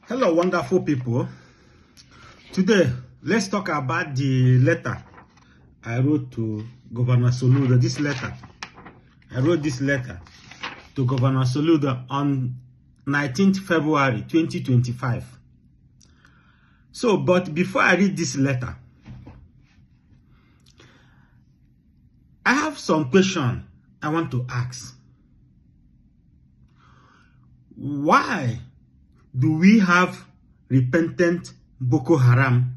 Hello, wonderful people. Today, let's talk about the letter I wrote to Governor Soludo. I wrote this letter to Governor Soludo on 19th February 2025. But before I read this letter, I have some question I want to ask. Why do we have repentant Boko Haram,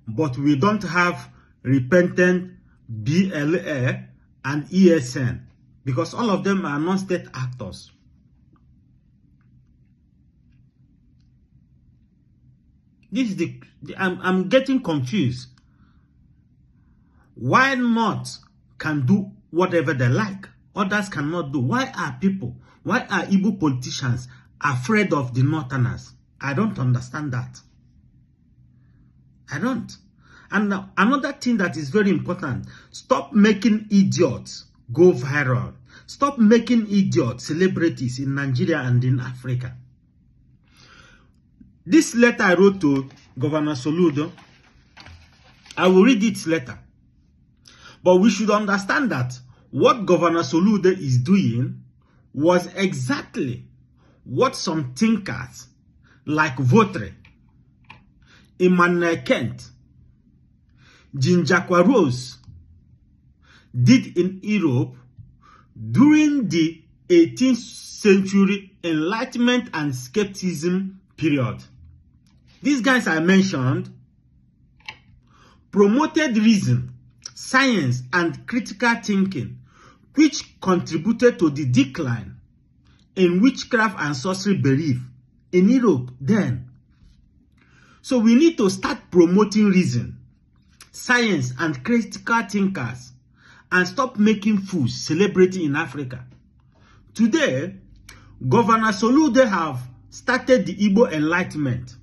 but we don't have repentant BLA and ESN? Because all of them are non-state actors. This is I'm getting confused. Why not can do whatever they like? Others cannot do. Why are Igbo politicians afraid of the Northerners? I don't understand that. I don't. And another thing that is very important, stop making idiots go viral. Stop making idiots celebrities in Nigeria and in Africa. This letter I wrote to Governor Soludo, I will read its letter. But we should understand that what Governor Soludo is doing was exactly what some thinkers like Votre, Emmanuel Kent, Jean-Jacques Rousseau did in Europe during the 18th century Enlightenment and Skepticism period. These guys I mentioned promoted reason, science, and critical thinking, which contributed to the decline in witchcraft and sorcery belief in Europe then. So we need to start promoting reason, science, and critical thinkers and stop making fools celebrating in Africa. Today, Governor Soludo have started the Igbo Enlightenment.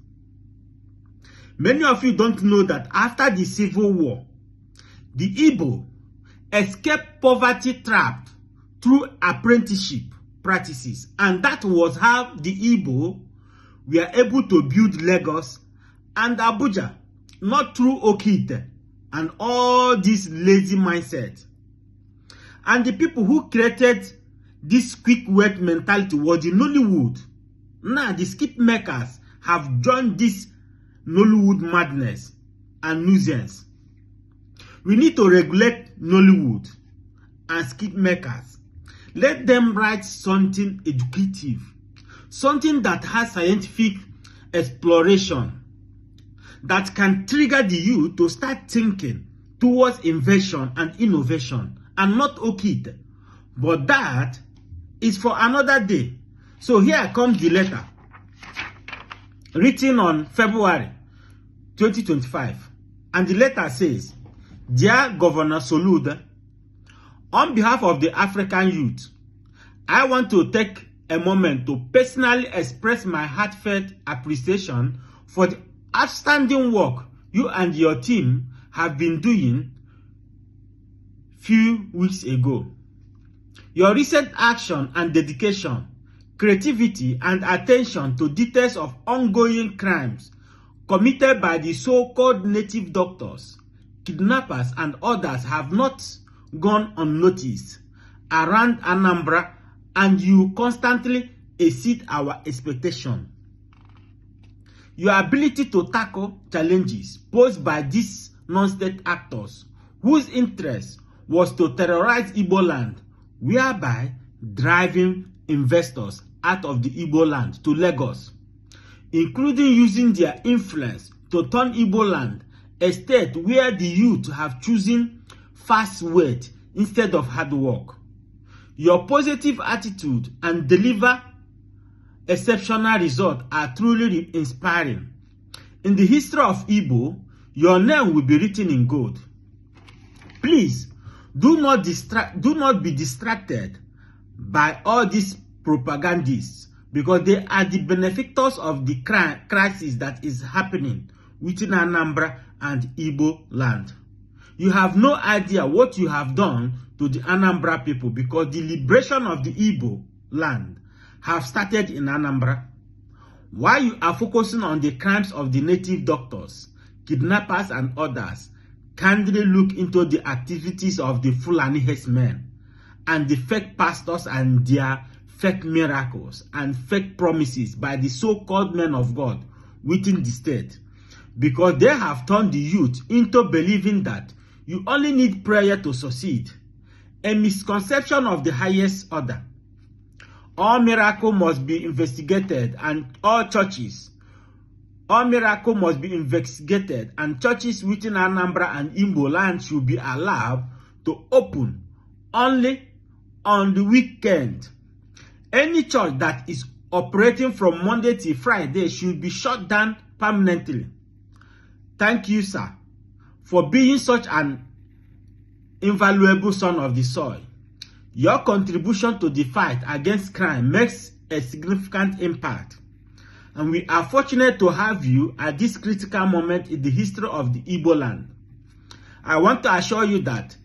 Many of you don't know that after the Civil War, the Igbo escaped poverty trapped through apprenticeship practices, and that was how the Igbo were able to build Lagos and Abuja, not through Okite and all this lazy mindset. And the people who created this quick work mentality was the Nollywood. Now the skip makers have joined this Nollywood madness and nuisance. We need to regulate Nollywood and skip makers. Let them write something educative, something that has scientific exploration, that can trigger the youth to start thinking towards invention and innovation, and not Okite. But that is for another day. So here comes the letter, written on February 2025. And the letter says, "Dear Governor Soludo, on behalf of the African youth, I want to take a moment to personally express my heartfelt appreciation for the outstanding work you and your team have been doing few weeks ago. Your recent action and dedication, creativity, and attention to details of ongoing crimes committed by the so-called native doctors, kidnappers, and others have not gone unnoticed around Anambra, and you constantly exceed our expectation. Your ability to tackle challenges posed by these non-state actors, whose interest was to terrorize Igbo land, whereby driving investors out of the Igbo land to Lagos, including using their influence to turn Igbo land a state where the youth have chosen fast wealth instead of hard work. Your positive attitude and deliver exceptional results are truly inspiring. In the history of Igbo, your name will be written in gold. Please, do not be distracted by all these propagandists, because they are the benefactors of the crisis that is happening within Anambra and Igbo land. You have no idea what you have done to the Anambra people, because the liberation of the Igbo land have started in Anambra. While you are focusing on the crimes of the native doctors, kidnappers, and others, kindly look into the activities of the Fulani herdsmen and the fake pastors and their fake miracles and fake promises by the so-called men of God within the state, because they have turned the youth into believing that you only need prayer to succeed, a misconception of the highest order. All miracles must be investigated and miracle must be investigated, and churches within Anambra and Igbo land should be allowed to open only on the weekend. Any church that is operating from Monday till Friday should be shut down permanently. Thank you, sir, for being such an invaluable son of the soil. Your contribution to the fight against crime makes a significant impact, and we are fortunate to have you at this critical moment in the history of the Igbo land. I want to assure you that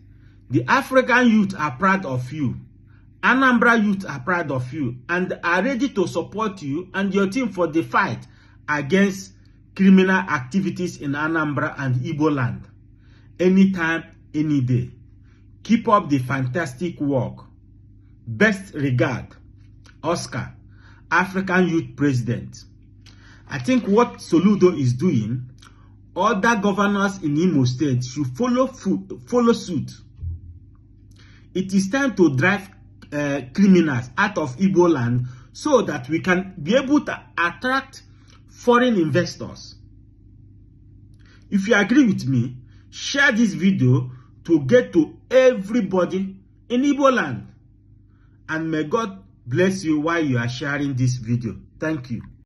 the African youth are proud of you, Anambra youth are proud of you, and are ready to support you and your team for the fight against criminal activities in Anambra and Igbo land. Anytime, any day. Keep up the fantastic work. Best regard, Oscar, African Youth President. I think what Soludo is doing, other governors in Imo State should follow suit. It is time to drive criminals out of Igbo land so that we can be able to attract foreign investors. If you agree with me, share this video to get to everybody in Igbo land. And may God bless you while you are sharing this video. Thank you.